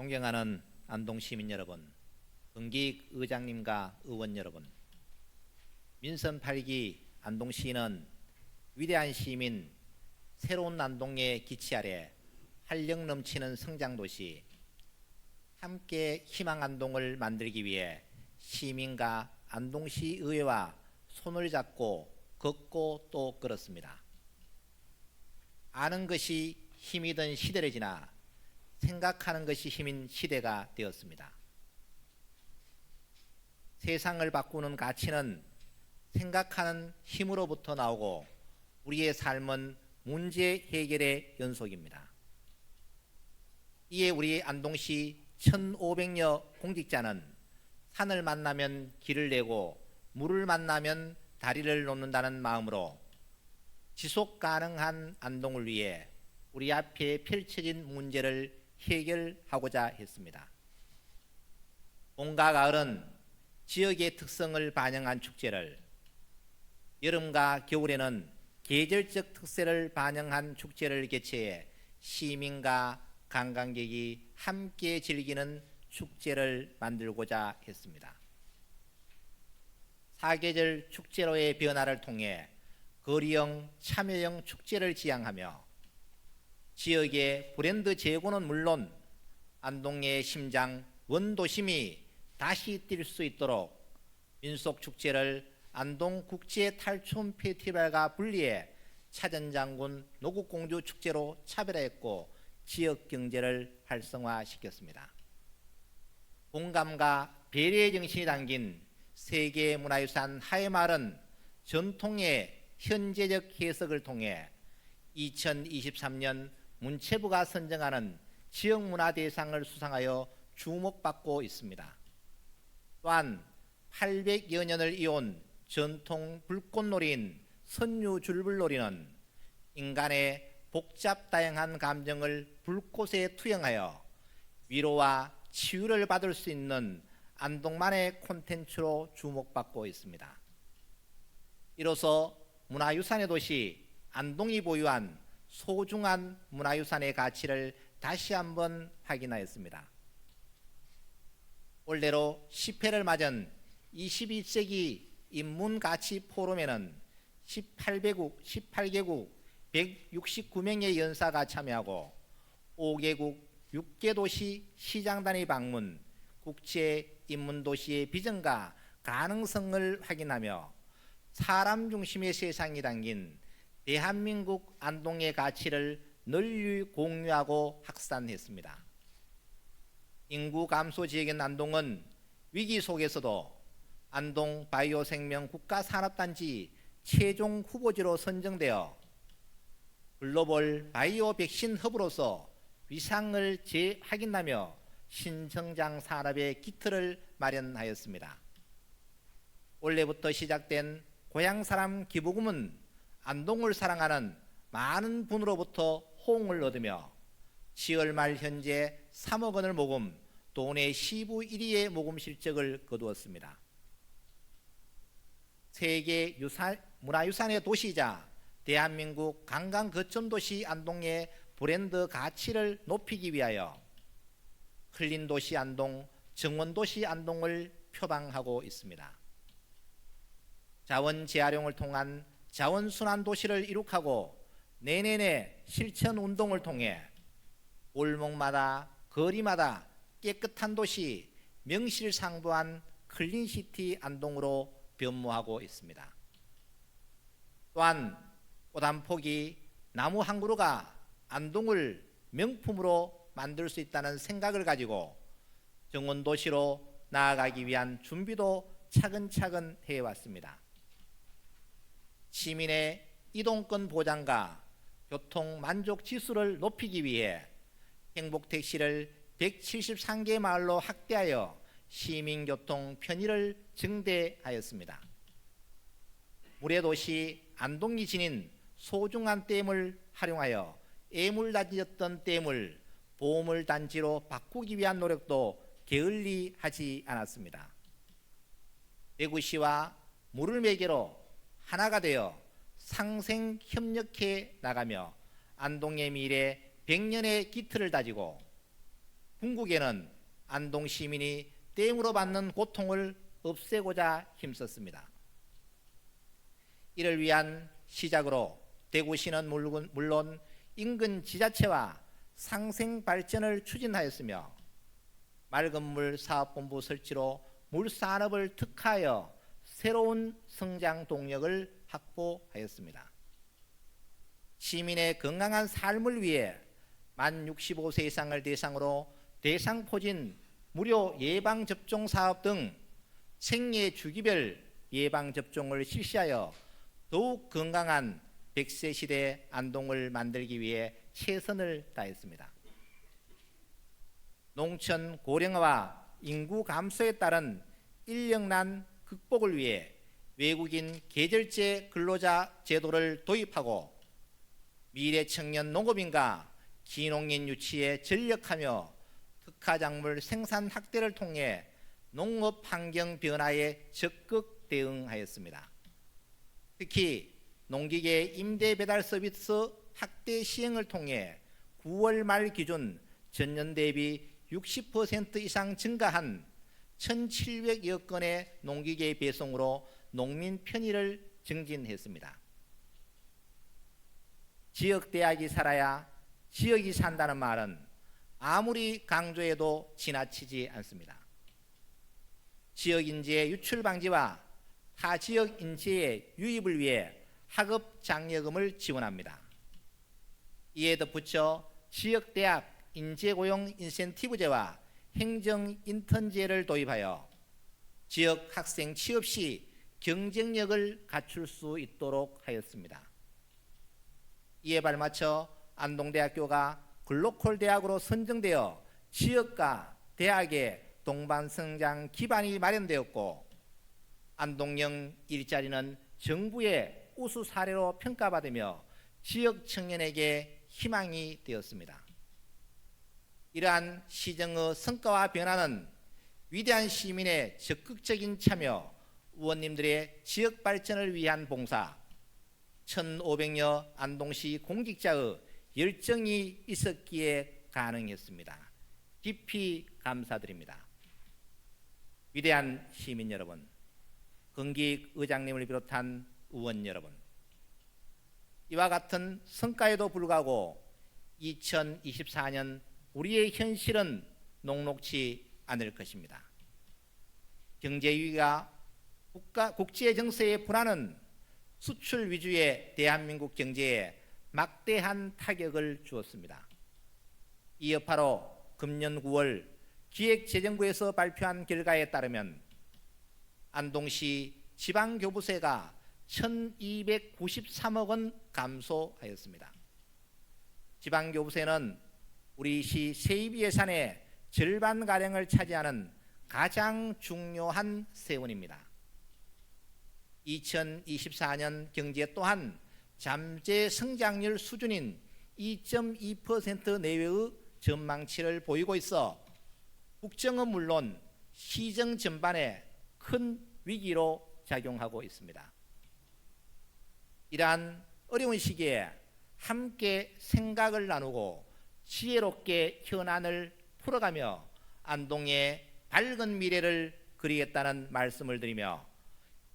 존경하는 안동 시민 여러분, 은기 의장님과 의원 여러분, 민선 8기 안동시는 위대한 시민, 새로운 안동의 기치 아래 활력 넘치는 성장도시, 함께 희망 안동을 만들기 위해 시민과 안동시 의회와 손을 잡고 걷고 또 걸었습니다. 아는 것이 힘이던 시대를 지나 생각하는 것이 힘인 시대가 되었습니다. 세상을 바꾸는 가치는 생각하는 힘으로부터 나오고 우리의 삶은 문제 해결의 연속입니다. 이에 우리 안동시 1500여 공직자는 산을 만나면 길을 내고 물을 만나면 다리를 놓는다는 마음으로 지속 가능한 안동을 위해 우리 앞에 펼쳐진 문제를 해결하고자 했습니다. 봄과 가을은 지역의 특성을 반영한 축제를, 여름과 겨울에는 계절적 특색을 반영한 축제를 개최해 시민과 관광객이 함께 즐기는 축제를 만들고자 했습니다. 사계절 축제로의 변화를 통해 거리형 참여형 축제를 지향하며 지역의 브랜드 재고는 물론 안동의 심장 원도심이 다시 뛸 수 있도록 민속축제를 안동국제탈춤 페스티벌과 분리해 차전장군 노국공주 축제로 차별화했고 지역 경제를 활성화시켰습니다. 공감과 배려의 정신이 담긴 세계문화유산 하회마을은 전통의 현재적 해석을 통해 2023년 문체부가 선정하는 지역문화대상을 수상하여 주목받고 있습니다. 또한 800여 년을 이어온 전통 불꽃놀이인 선유줄불놀이는 인간의 복잡 다양한 감정을 불꽃에 투영하여 위로와 치유를 받을 수 있는 안동만의 콘텐츠로 주목받고 있습니다. 이로써 문화유산의 도시 안동이 보유한 소중한 문화유산의 가치를 다시 한번 확인하였습니다. 올해로 10회를 맞은 21세기 인문가치 포럼에는 18개국 169명의 연사가 참여하고 5개국 6개 도시 시장단위 방문, 국제 인문도시의 비전과 가능성을 확인하며 사람 중심의 세상이 담긴 대한민국 안동의 가치를 널리 공유하고 확산했습니다. 인구 감소 지역인 안동은 위기 속에서도 안동 바이오 생명 국가산업단지 최종 후보지로 선정되어 글로벌 바이오 백신 허브로서 위상을 재확인하며 신성장 산업의 기틀을 마련하였습니다. 올해부터 시작된 고향사람 기부금은 안동을 사랑하는 많은 분으로부터 호응을 얻으며 10월 말 현재 3억 원을 모금, 도내 시부 1위의 모금 실적을 거두었습니다. 세계 문화유산의 도시이자 대한민국 관광거점도시 안동의 브랜드 가치를 높이기 위하여 클린도시 안동, 정원도시 안동을 표방하고 있습니다. 자원 재활용을 통한 자원순환 도시를 이룩하고 내년에 실천운동을 통해 골목마다 거리마다 깨끗한 도시, 명실상부한 클린시티 안동으로 변모하고 있습니다. 또한 꽃 한 폭이 나무 한 그루가 안동을 명품으로 만들 수 있다는 생각을 가지고 정원도시로 나아가기 위한 준비도 차근차근 해왔습니다. 시민의 이동권 보장과 교통 만족 지수를 높이기 위해 행복택시를 173개 마을로 확대하여 시민교통 편의를 증대하였습니다. 물의 도시 안동이 지닌 소중한 댐을 활용하여 애물단지였던 댐을 보물단지로 바꾸기 위한 노력도 게을리 하지 않았습니다. 대구시와 물을 매개로 하나가 되어 상생 협력해 나가며 안동의 미래 100년의 기틀을 다지고 궁극에는 안동 시민이 댐으로 받는 고통을 없애고자 힘썼습니다. 이를 위한 시작으로 대구시는 물론 인근 지자체와 상생발전을 추진하였으며 맑은물 사업본부 설치로 물산업을 특화하여 새로운 성장 동력을 확보하였습니다. 시민의 건강한 삶을 위해 만 65세 이상을 대상으로 대상포진 무료 예방접종 사업 등 생애 주기별 예방접종을 실시하여 더욱 건강한 100세 시대 안동을 만들기 위해 최선을 다했습니다. 농촌 고령화와 인구 감소에 따른 인력난 극복을 위해 외국인 계절제 근로자 제도를 도입하고 미래 청년 농업인과 기농인 유치에 전력하며 특화작물 생산 확대를 통해 농업 환경 변화에 적극 대응하였습니다. 특히 농기계 임대 배달 서비스 확대 시행을 통해 9월 말 기준 전년 대비 60% 이상 증가한 1,700여 건의 농기계 배송으로 농민 편의를 증진했습니다. 지역 대학이 살아야 지역이 산다는 말은 아무리 강조해도 지나치지 않습니다. 지역 인재 유출 방지와 타 지역 인재의 유입을 위해 학업 장려금을 지원합니다. 이에 덧붙여 지역 대학 인재고용 인센티브제와 행정 인턴제를 도입하여 지역 학생 취업 시 경쟁력을 갖출 수 있도록 하였습니다. 이에 발맞춰 안동대학교가 글로컬 대학으로 선정되어 지역과 대학의 동반 성장 기반이 마련되었고 안동형 일자리는 정부의 우수 사례로 평가받으며 지역 청년에게 희망이 되었습니다. 이러한 시정의 성과와 변화는 위대한 시민의 적극적인 참여, 의원님들의 지역 발전을 위한 봉사, 1,500여 안동시 공직자의 열정이 있었기에 가능했습니다. 깊이 감사드립니다. 위대한 시민 여러분, 건기 의장님을 비롯한 의원 여러분, 이와 같은 성과에도 불구하고 2024년 우리의 현실은 녹록지 않을 것입니다. 경제 위기가 국제 정세의 불안은 수출 위주의 대한민국 경제에 막대한 타격을 주었습니다. 이 여파로 금년 9월 기획재정부에서 발표한 결과에 따르면 안동시 지방교부세가 1,293억 원 감소하였습니다. 지방교부세는 우리 시 세입 예산의 절반가량을 차지하는 가장 중요한 세원입니다. 2024년 경제 또한 잠재 성장률 수준인 2.2% 내외의 전망치를 보이고 있어 국정은 물론 시정 전반에 큰 위기로 작용하고 있습니다. 이러한 어려운 시기에 함께 생각을 나누고 지혜롭게 현안을 풀어가며 안동의 밝은 미래를 그리겠다는 말씀을 드리며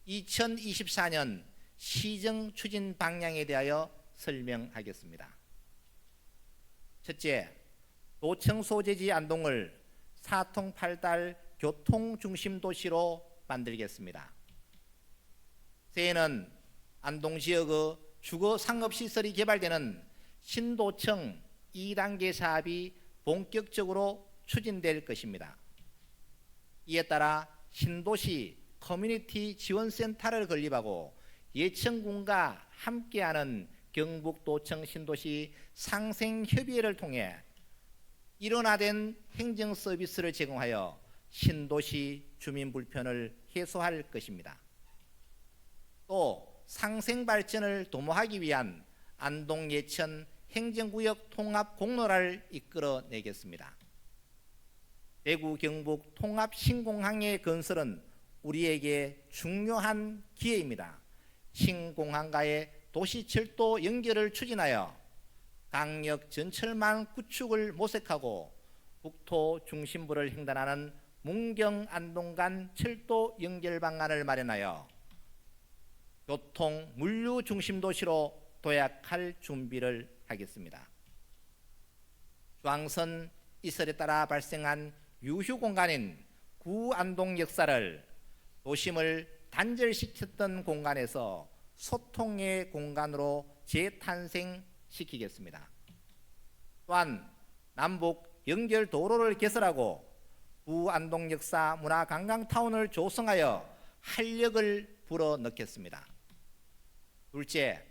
2024년 시정 추진 방향에 대하여 설명하겠습니다. 첫째, 도청 소재지 안동을 사통팔달 교통중심 도시로 만들겠습니다. 새해에는 안동 지역의 주거 상업시설이 개발되는 신도청 2단계 사업이 본격적으로 추진될 것입니다. 이에 따라 신도시 커뮤니티 지원센터를 건립하고 예천군과 함께하는 경북도청 신도시 상생협의회를 통해 일원화된 행정 서비스를 제공하여 신도시 주민 불편을 해소할 것입니다. 또 상생발전을 도모하기 위한 안동 예천 행정구역 통합 공론화를 이끌어내겠습니다. 대구 경북 통합 신공항의 건설은 우리에게 중요한 기회입니다. 신공항과의 도시철도 연결을 추진하여 강력 전철망 구축을 모색하고 국토 중심부를 횡단하는 문경 안동 간 철도 연결 방안을 마련하여 교통 물류 중심 도시로 도약할 준비를 하겠습니다. 중앙선 이설에 따라 발생한 유휴 공간인 구안동 역사를 도심을 단절시켰던 공간에서 소통의 공간으로 재탄생시키겠습니다. 또한 남북 연결 도로를 개설하고 구안동 역사 문화 관광타운을 조성하여 활력을 불어넣겠습니다. 둘째,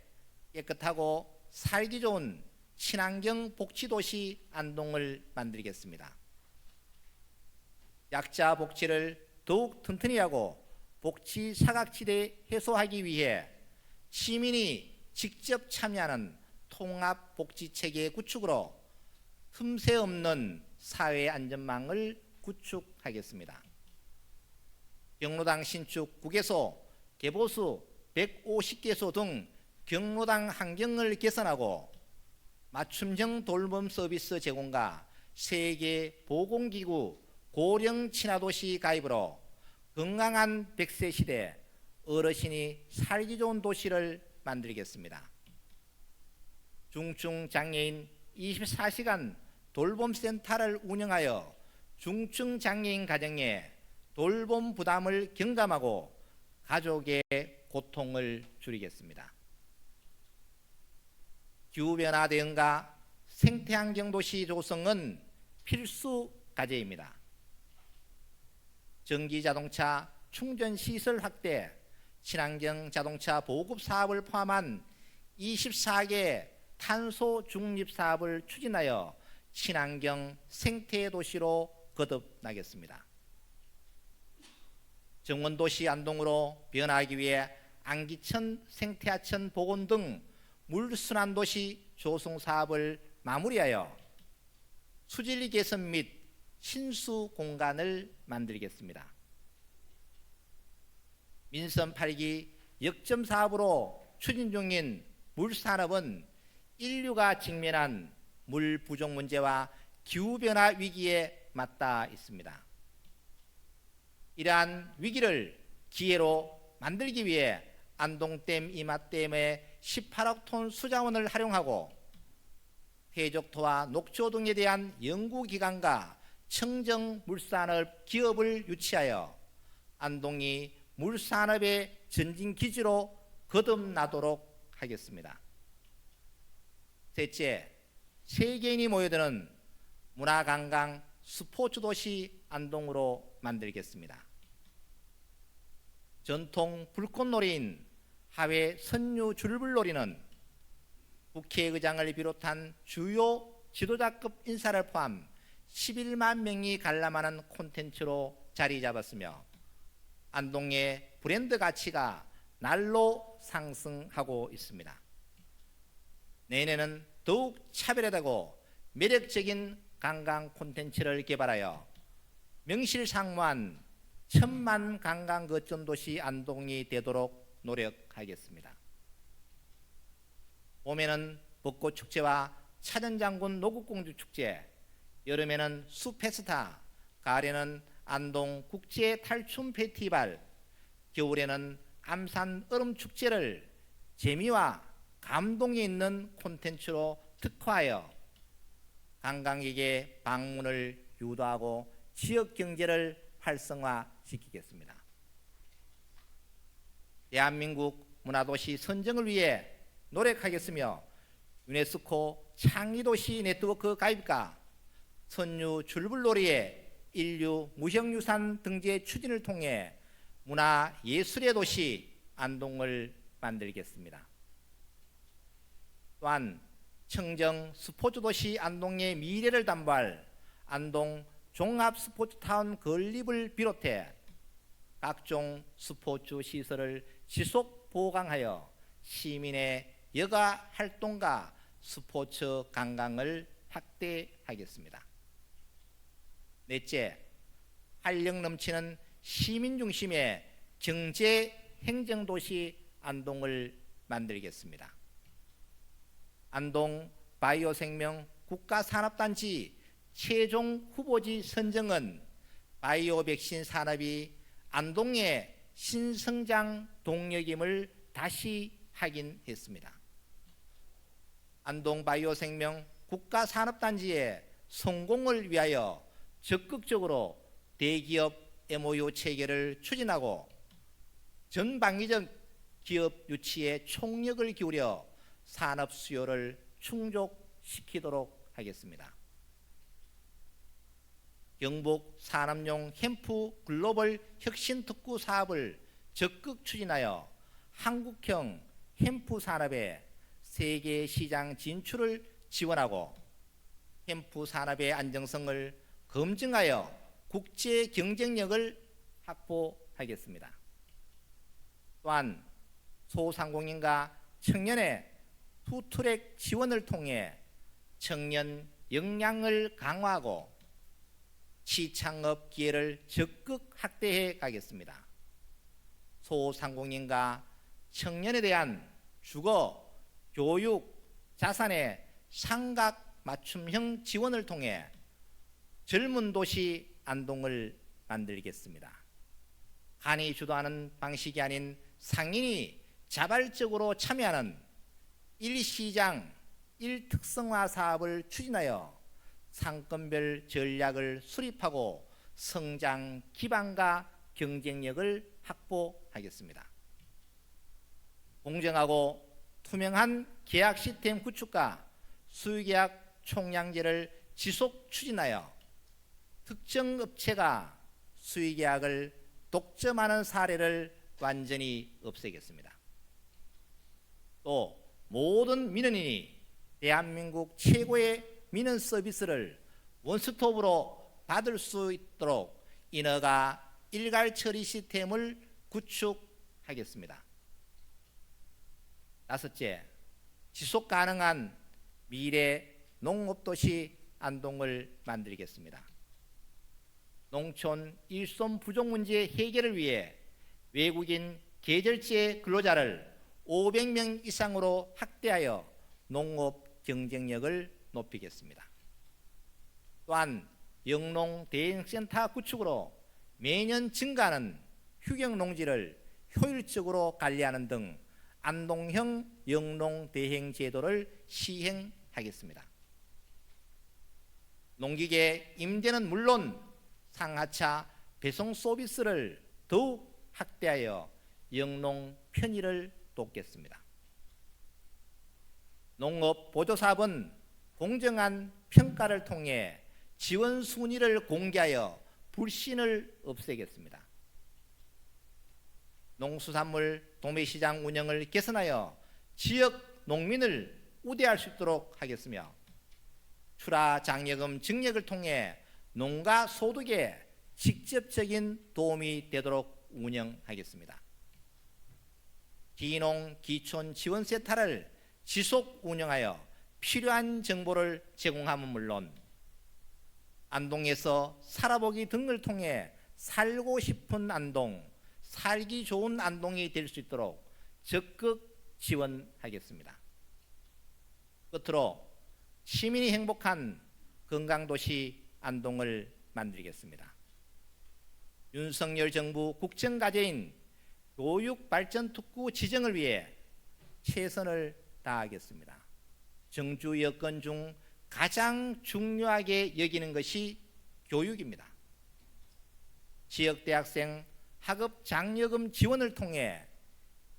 깨끗하고 살기 좋은 친환경 복지도시 안동을 만들겠습니다. 약자 복지를 더욱 튼튼히 하고 복지 사각지대 해소하기 위해 시민이 직접 참여하는 통합 복지체계 구축으로 틈새 없는 사회 안전망을 구축하겠습니다. 경로당 신축 9개소, 개보수 150개소 등 경로당 환경을 개선하고 맞춤형 돌봄 서비스 제공과 세계 보건기구 고령 친화도시 가입으로 건강한 100세 시대 어르신이 살기 좋은 도시를 만들겠습니다. 중증 장애인 24시간 돌봄센터를 운영하여 중증 장애인 가정의 돌봄 부담을 경감하고 가족의 고통을 줄이겠습니다. 기후변화 대응과 생태환경 도시 조성은 필수 과제입니다. 전기자동차 충전시설 확대, 친환경 자동차 보급 사업을 포함한 24개 탄소 중립 사업을 추진하여 친환경 생태 도시로 거듭나겠습니다. 정원도시 안동으로 변화하기 위해 안기천 생태하천 복원 등 물순환도시 조성 사업을 마무리하여 수질 개선 및 신수 공간을 만들겠습니다. 민선 8기 역점 사업으로 추진 중인 물산업은 인류가 직면한 물 부족 문제와 기후변화 위기에 맞닿아 있습니다. 이러한 위기를 기회로 만들기 위해 안동댐 이마댐의 18억 톤 수자원을 활용하고 해적토와 녹조 등에 대한 연구기관과 청정물산업 기업을 유치하여 안동이 물산업의 전진기지로 거듭나도록 하겠습니다. 셋째, 세계인이 모여드는 문화관광 스포츠도시 안동으로 만들겠습니다. 전통 불꽃놀이인 하회 선유 줄불놀이는 국회의장을 비롯한 주요 지도자급 인사를 포함 11만 명이 관람하는 콘텐츠로 자리 잡았으며 안동의 브랜드 가치가 날로 상승하고 있습니다. 내년에는 더욱 차별화되고 매력적인 관광 콘텐츠를 개발하여 명실상부한 1000만 관광 거점 도시 안동이 되도록 노력하겠습니다. 봄에는 벚꽃축제와 차전장군 노국공주축제, 여름에는 숲페스타, 가을에는 안동 국제 탈춤 페스티벌, 겨울에는 암산 얼음축제를 재미와 감동이 있는 콘텐츠로 특화하여 관광객의 방문을 유도하고 지역 경제를 활성화시키겠습니다. 대한민국 문화도시 선정을 위해 노력하겠으며 유네스코 창의도시 네트워크 가입과 선유 줄불놀이의 인류 무형유산 등재 추진을 통해 문화예술의 도시 안동을 만들겠습니다. 또한 청정 스포츠도시 안동의 미래를 담보할 안동 종합스포츠타운 건립을 비롯해 각종 스포츠 시설을 지속 보강하여 시민의 여가 활동과 스포츠 관광을 확대하겠습니다. 넷째, 활력 넘치는 시민 중심의 경제 행정도시 안동을 만들겠습니다. 안동 바이오생명 국가산업단지 최종 후보지 선정은 바이오 백신 산업이 안동의 신성장 동력임을 다시 확인했습니다. 안동 바이오생명 국가산업단지의 성공을 위하여 적극적으로 대기업 MOU 체결을 추진하고 전방위적 기업 유치에 총력을 기울여 산업 수요를 충족시키도록 하겠습니다. 경북 산업용 햄프 글로벌 혁신 특구 사업을 적극 추진하여 한국형 햄프 산업의 세계 시장 진출을 지원하고 햄프 산업의 안정성을 검증하여 국제 경쟁력을 확보하겠습니다. 또한 소상공인과 청년의 투트랙 지원을 통해 청년 역량을 강화하고 시창업 기회를 적극 확대해 가겠습니다. 소상공인과 청년에 대한 주거, 교육, 자산의 삼각 맞춤형 지원을 통해 젊은 도시 안동을 만들겠습니다. 간이 주도하는 방식이 아닌 상인이 자발적으로 참여하는 일시장, 일특성화 사업을 추진하여 상권별 전략을 수립하고 성장 기반과 경쟁력을 확보하겠습니다. 공정하고 투명한 계약 시스템 구축과 수의계약 총량제를 지속 추진하여 특정 업체가 수의계약을 독점하는 사례를 완전히 없애겠습니다. 또 모든 민원인이 대한민국 최고의 민원 서비스를 원스톱으로 받을 수 있도록 인허가 일괄 처리 시스템을 구축하겠습니다. 다섯째, 지속 가능한 미래 농업도시 안동을 만들겠습니다. 농촌 일손 부족 문제 해결을 위해 외국인 계절제 근로자를 500명 이상으로 확대하여 농업 경쟁력을 높이겠습니다. 또한 영농 대행센터 구축으로 매년 증가하는 휴경 농지를 효율적으로 관리하는 등 안동형 영농 대행 제도를 시행하겠습니다. 농기계 임대는 물론 상하차 배송 서비스를 더욱 확대하여 영농 편의를 돕겠습니다. 농업 보조사업은 공정한 평가를 통해 지원 순위를 공개하여 불신을 없애겠습니다. 농수산물 도매시장 운영을 개선하여 지역 농민을 우대할 수 있도록 하겠으며 출하 장려금 증액을 통해 농가 소득에 직접적인 도움이 되도록 운영하겠습니다. 기농 기촌 지원센터를 지속 운영하여 필요한 정보를 제공함은 물론 안동에서 살아보기 등을 통해 살고 싶은 안동, 살기 좋은 안동이 될 수 있도록 적극 지원하겠습니다. 끝으로 시민이 행복한 건강도시 안동을 만들겠습니다. 윤석열 정부 국정과제인 교육발전특구 지정을 위해 최선을 다하겠습니다. 정주 여건 중 가장 중요하게 여기는 것이 교육입니다. 지역대학생 학업 장려금 지원을 통해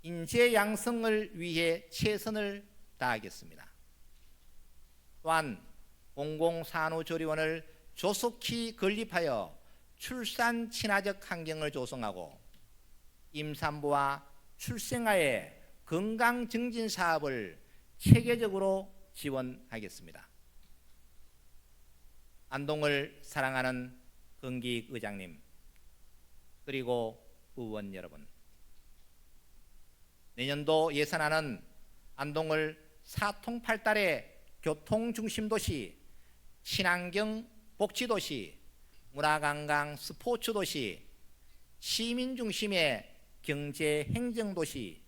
인재 양성을 위해 최선을 다하겠습니다. 또한 공공산후조리원을 조속히 건립하여 출산 친화적 환경을 조성하고 임산부와 출생아의 건강 증진 사업을 체계적으로 지원하겠습니다. 안동을 사랑하는 건기익 의장님, 그리고 의원 여러분, 내년도 예산안은 안동을 사통팔달의 교통중심도시, 친환경 복지도시, 문화관광 스포츠도시, 시민중심의 경제행정도시,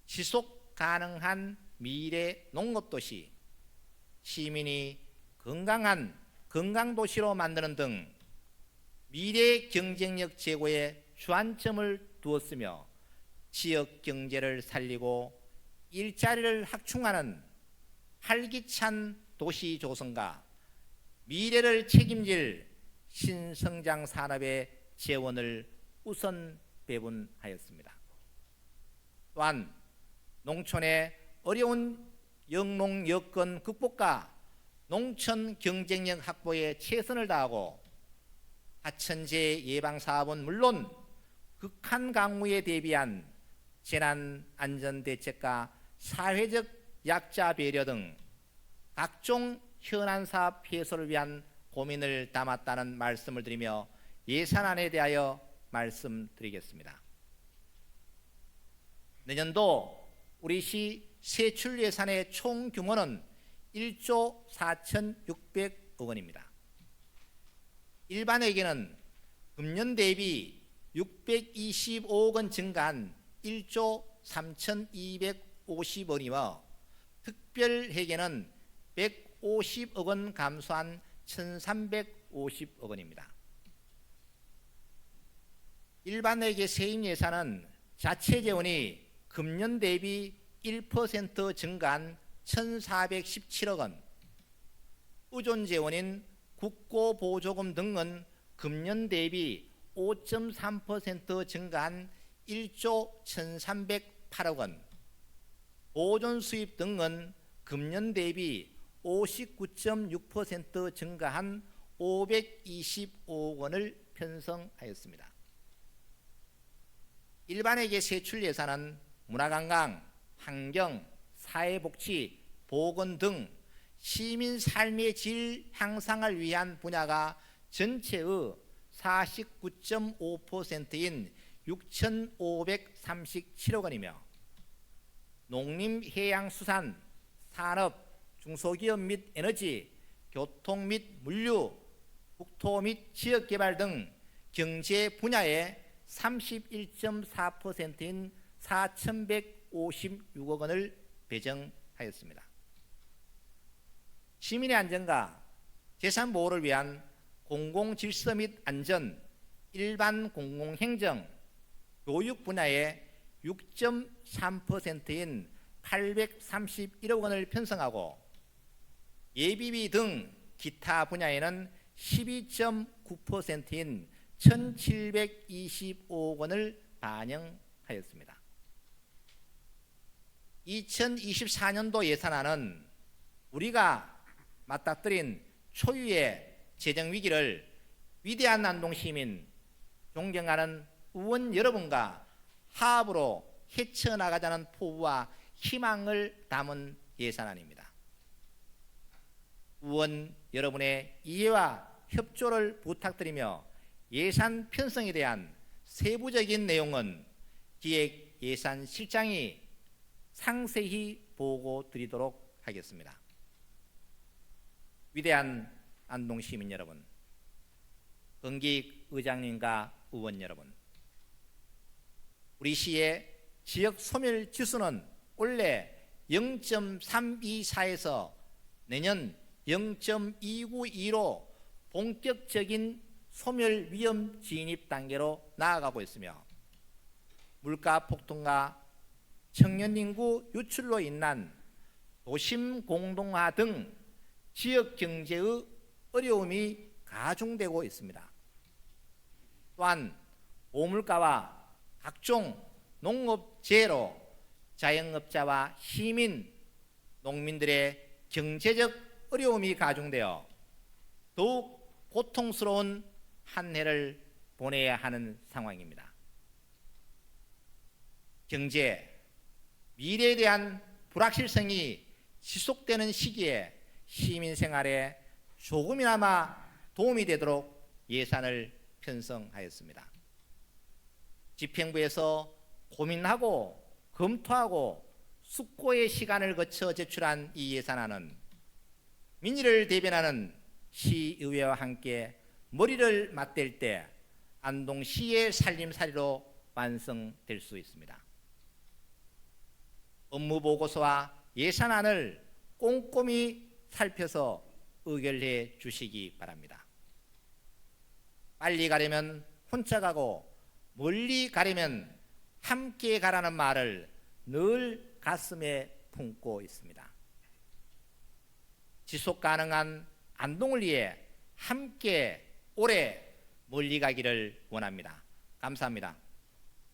지속가능한 미래 농업도시, 시민이 건강한 건강도시로 만드는 등 미래 경쟁력 제고에 주안점을 두었으며 지역 경제를 살리고 일자리를 확충하는 활기찬 도시 조성과 미래를 책임질 신성장 산업의 재원을 우선 배분하였습니다. 또한 농촌의 어려운 영농 여건 극복과 농촌 경쟁력 확보에 최선을 다하고 하천재 예방 사업은 물론 극한 강우에 대비한 재난 안전 대책과 사회적 약자 배려 등 각종 현안 사업 해소를 위한 고민을 담았다는 말씀을 드리며 예산안에 대하여 말씀드리겠습니다. 내년도 우리 시 세출 예산의 총 규모는 1조 4,600억 원입니다. 일반회계는 금년 대비 625억 원 증가한 1조 3,250원이며 특별회계는 150억 원 감소한 1,350억 원입니다. 일반회계 세임 예산은 자체 재원이 금년 대비 1% 증가한 1,417억 원, 의존 재원인 국고보조금 등은 금년 대비 5.3% 증가한 1조 1,308억 원, 보존 수입 등은 금년 대비 59.6% 증가한 525억 원을 편성하였습니다. 일반회계 세출 예산은 문화관광, 환경, 사회복지, 보건 등 시민 삶의 질 향상을 위한 분야가 전체의 49.5%인 6,537억 원이며 농림해양수산, 산업, 중소기업 및 에너지, 교통 및 물류, 국토 및 지역개발 등 경제 분야에 31.4%인 4,156억 원을 배정하였습니다. 시민의 안전과 재산 보호를 위한 공공질서 및 안전, 일반 공공행정, 교육 분야에 6.3%인 831억 원을 편성하고 예비비 등 기타 분야에는 12.9%인 1,725억 원을 반영하였습니다. 2024년도 예산안은 우리가 맞닥뜨린 초유의 재정위기를 위대한 안동시민, 존경하는 의원 여러분과 화합으로 헤쳐나가자는 포부와 희망을 담은 예산안입니다. 의원 여러분의 이해와 협조를 부탁드리며 예산 편성에 대한 세부적인 내용은 기획예산실장이 상세히 보고 드리도록 하겠습니다. 위대한 안동시민 여러분, 건기의장님과 의원 여러분, 우리 시의 지역 소멸 지수는 올해 0.324에서 내년 0.292로 본격적인 소멸 위험 진입 단계로 나아가고 있으며 물가 폭등과 청년 인구 유출로 인한 도심 공동화 등 지역 경제의 어려움이 가중되고 있습니다. 또한 고물가와 각종 농업재해로 자영업자와 시민, 농민들의 경제적 어려움이 가중되어 더욱 고통스러운 한 해를 보내야 하는 상황입니다. 경제, 미래에 대한 불확실성이 지속되는 시기에 시민 생활에 조금이나마 도움이 되도록 예산을 편성하였습니다. 집행부에서 고민하고 검토하고 숙고의 시간을 거쳐 제출한 이 예산안은 민의를 대변하는 시의회와 함께 머리를 맞댈 때 안동시의 살림살이로 완성될 수 있습니다. 업무보고서와 예산안을 꼼꼼히 살펴서 의결해 주시기 바랍니다. 빨리 가려면 혼자 가고 멀리 가려면 함께 가라는 말을 늘 가슴에 품고 있습니다. 지속 가능한 안동을 위해 함께 오래 멀리 가기를 원합니다. 감사합니다.